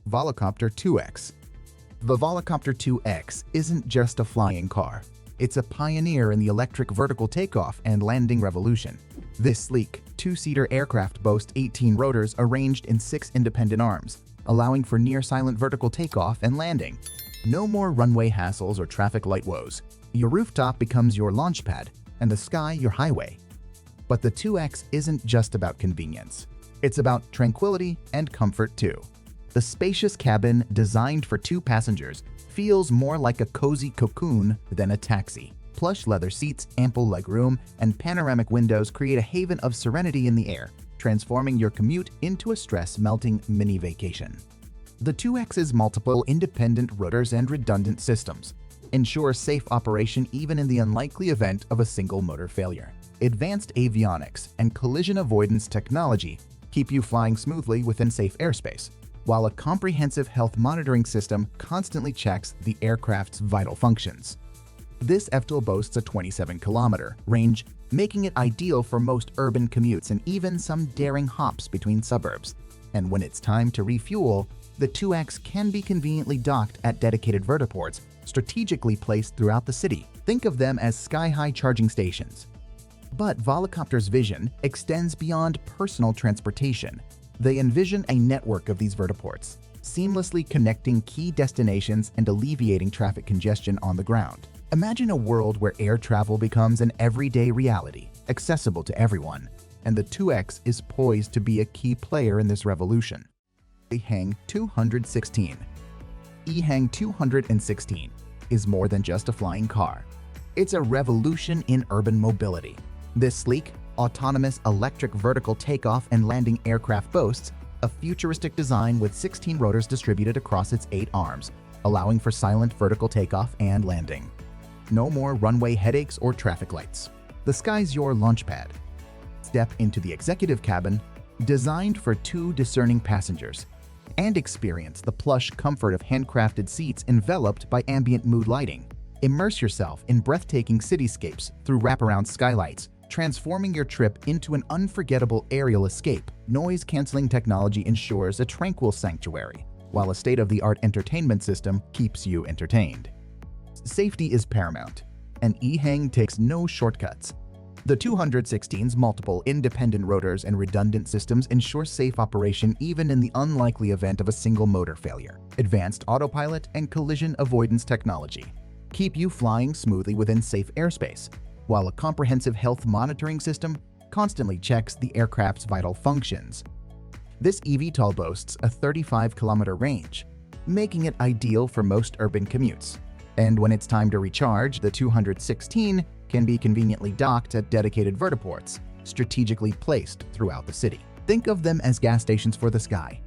Volocopter 2X. The Volocopter 2X isn't just a flying car. It's a pioneer in the electric vertical takeoff and landing revolution. This sleek, two-seater aircraft boasts 18 rotors arranged in 6 independent arms, allowing for near-silent vertical takeoff and landing. No more runway hassles or traffic light woes. Your rooftop becomes your launchpad, and the sky your highway. But the 2X isn't just about convenience. It's about tranquility and comfort too. The spacious cabin, designed for 2 passengers, feels more like a cozy cocoon than a taxi. Plush leather seats, ample legroom, and panoramic windows create a haven of serenity in the air, transforming your commute into a stress-melting mini vacation. The 2X's multiple independent rotors and redundant systems ensure safe operation even in the unlikely event of a single motor failure. Advanced avionics and collision avoidance technology keep you flying smoothly within safe airspace, while a comprehensive health monitoring system constantly checks the aircraft's vital functions. This eVTOL boasts a 27-kilometer range, making it ideal for most urban commutes and even some daring hops between suburbs. And when it's time to refuel, the 2X can be conveniently docked at dedicated vertiports strategically placed throughout the city. Think of them as sky-high charging stations. But Volocopter's vision extends beyond personal transportation. They envision a network of these vertiports, seamlessly connecting key destinations and alleviating traffic congestion on the ground. Imagine a world where air travel becomes an everyday reality, accessible to everyone, and the 2X is poised to be a key player in this revolution. EHang 216. EHang 216 is more than just a flying car. It's a revolution in urban mobility. This sleek, autonomous electric vertical takeoff and landing aircraft boasts a futuristic design with 16 rotors distributed across its 8 arms, allowing for silent vertical takeoff and landing. No more runway headaches or traffic lights. The sky's your launchpad. Step into the executive cabin, designed for 2 discerning passengers, and experience the plush comfort of handcrafted seats enveloped by ambient mood lighting. Immerse yourself in breathtaking cityscapes through wraparound skylights, transforming your trip into an unforgettable aerial escape. Noise-canceling technology ensures a tranquil sanctuary, while a state-of-the-art entertainment system keeps you entertained. Safety is paramount, and EHang takes no shortcuts. The 216's multiple independent rotors and redundant systems ensure safe operation even in the unlikely event of a single motor failure. Advanced autopilot and collision avoidance technology keep you flying smoothly within safe airspace, while a comprehensive health monitoring system constantly checks the aircraft's vital functions. This eVTOL boasts a 35-kilometer range, making it ideal for most urban commutes. And when it's time to recharge, the 216 can be conveniently docked at dedicated vertiports, strategically placed throughout the city. Think of them as gas stations for the sky.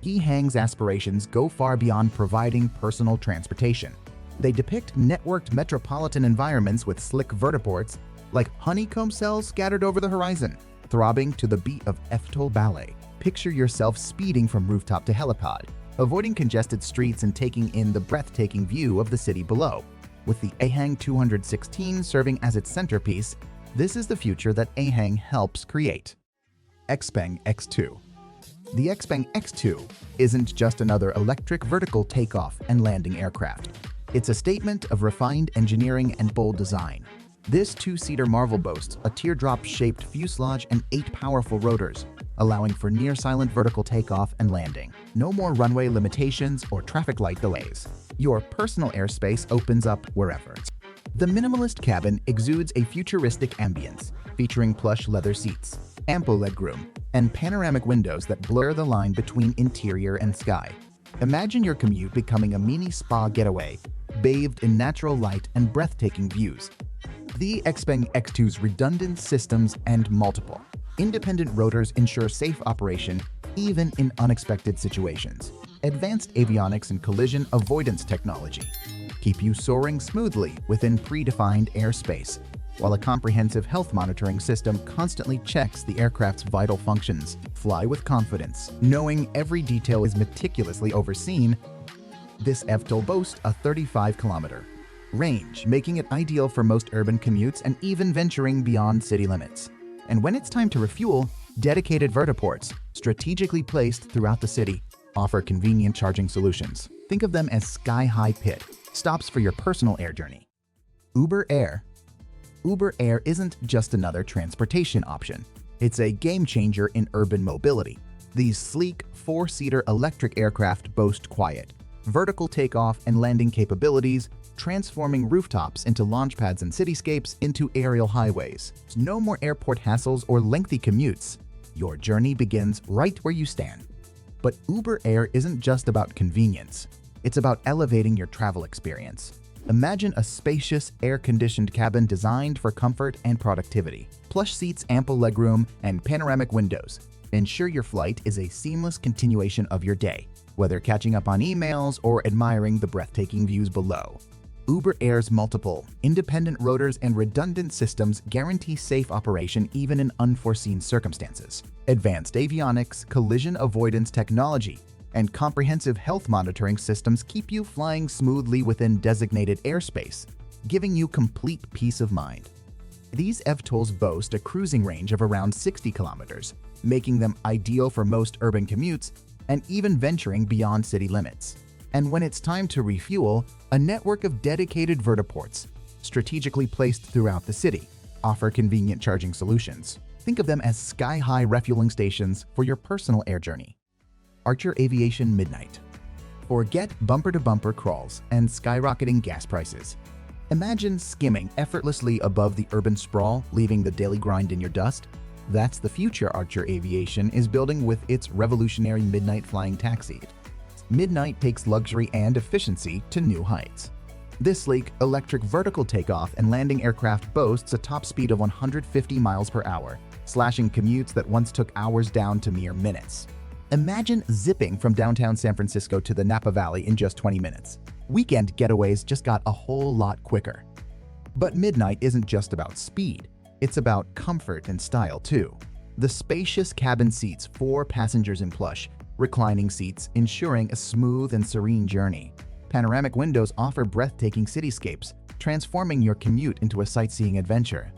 EHang's aspirations go far beyond providing personal transportation. They depict networked metropolitan environments with slick vertiports like honeycomb cells scattered over the horizon, throbbing to the beat of eVTOL ballet. Picture yourself speeding from rooftop to helipad, avoiding congested streets and taking in the breathtaking view of the city below. With the EHang 216 serving as its centerpiece, this is the future that EHang helps create. XPeng X2. The XPeng X2 isn't just another electric vertical takeoff and landing aircraft. It's a statement of refined engineering and bold design. This 2-seater marvel boasts a teardrop-shaped fuselage and 8 powerful rotors, allowing for near-silent vertical takeoff and landing. No more runway limitations or traffic light delays. Your personal airspace opens up wherever. The minimalist cabin exudes a futuristic ambience, featuring plush leather seats, ample legroom, and panoramic windows that blur the line between interior and sky. Imagine your commute becoming a mini spa getaway, bathed in natural light and breathtaking views. The XPeng X2's redundant systems and multiple independent rotors ensure safe operation even in unexpected situations. Advanced avionics and collision avoidance technology keep you soaring smoothly within predefined airspace, while a comprehensive health monitoring system constantly checks the aircraft's vital functions. Fly with confidence, knowing every detail is meticulously overseen. This eVTOL boasts a 35-kilometer range, making it ideal for most urban commutes and even venturing beyond city limits. And when it's time to refuel, dedicated vertiports, strategically placed throughout the city, offer convenient charging solutions. Think of them as sky-high pit stops for your personal air journey. Uber Air. Uber Air isn't just another transportation option. It's a game-changer in urban mobility. These sleek, four-seater electric aircraft boast quiet, vertical takeoff and landing capabilities, transforming rooftops into launchpads and cityscapes into aerial highways. No more airport hassles or lengthy commutes. Your journey begins right where you stand. But Uber Air isn't just about convenience. It's about elevating your travel experience. Imagine a spacious, air-conditioned cabin designed for comfort and productivity. Plush seats, ample legroom, and panoramic windows ensure your flight is a seamless continuation of your day, whether catching up on emails or admiring the breathtaking views below. Uber Air's multiple, independent rotors and redundant systems guarantee safe operation even in unforeseen circumstances. Advanced avionics, collision avoidance technology, and comprehensive health monitoring systems keep you flying smoothly within designated airspace, giving you complete peace of mind. These eVTOLs boast a cruising range of around 60 kilometers, making them ideal for most urban commutes and even venturing beyond city limits. And when it's time to refuel, a network of dedicated vertiports, strategically placed throughout the city, offer convenient charging solutions. Think of them as sky-high refueling stations for your personal air journey. Archer Aviation Midnight. Forget bumper-to-bumper crawls and skyrocketing gas prices. Imagine skimming effortlessly above the urban sprawl, leaving the daily grind in your dust. That's the future Archer Aviation is building with its revolutionary Midnight flying taxi. Midnight takes luxury and efficiency to new heights. This sleek, electric vertical takeoff and landing aircraft boasts a top speed of 150 miles per hour, slashing commutes that once took hours down to mere minutes. Imagine zipping from downtown San Francisco to the Napa Valley in just 20 minutes. Weekend getaways just got a whole lot quicker. But Midnight isn't just about speed, it's about comfort and style too. The spacious cabin seats 4 passengers in plush, reclining seats ensuring a smooth and serene journey. Panoramic windows offer breathtaking cityscapes, transforming your commute into a sightseeing adventure.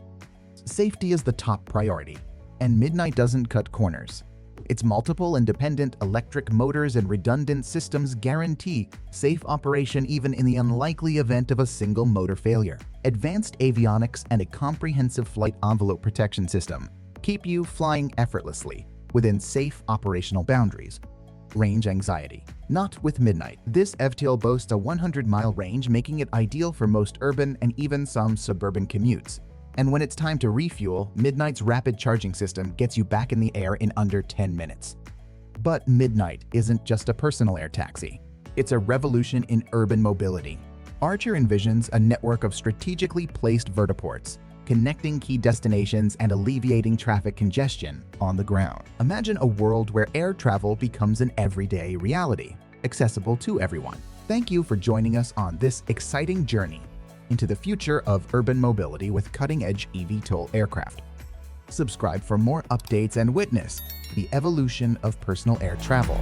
Safety is the top priority, and Midnight doesn't cut corners. Its multiple independent electric motors and redundant systems guarantee safe operation even in the unlikely event of a single motor failure. Advanced avionics and a comprehensive flight envelope protection system keep you flying effortlessly within safe operational boundaries. Range anxiety. Not with Midnight. This eVTOL boasts a 100-mile range, making it ideal for most urban and even some suburban commutes. And when it's time to refuel, Midnight's rapid charging system gets you back in the air in under 10 minutes. But Midnight isn't just a personal air taxi. It's a revolution in urban mobility. Archer envisions a network of strategically placed vertiports, connecting key destinations and alleviating traffic congestion on the ground. Imagine a world where air travel becomes an everyday reality, accessible to everyone. Thank you for joining us on this exciting journey into the future of urban mobility with cutting-edge eVTOL aircraft. Subscribe for more updates and witness the evolution of personal air travel.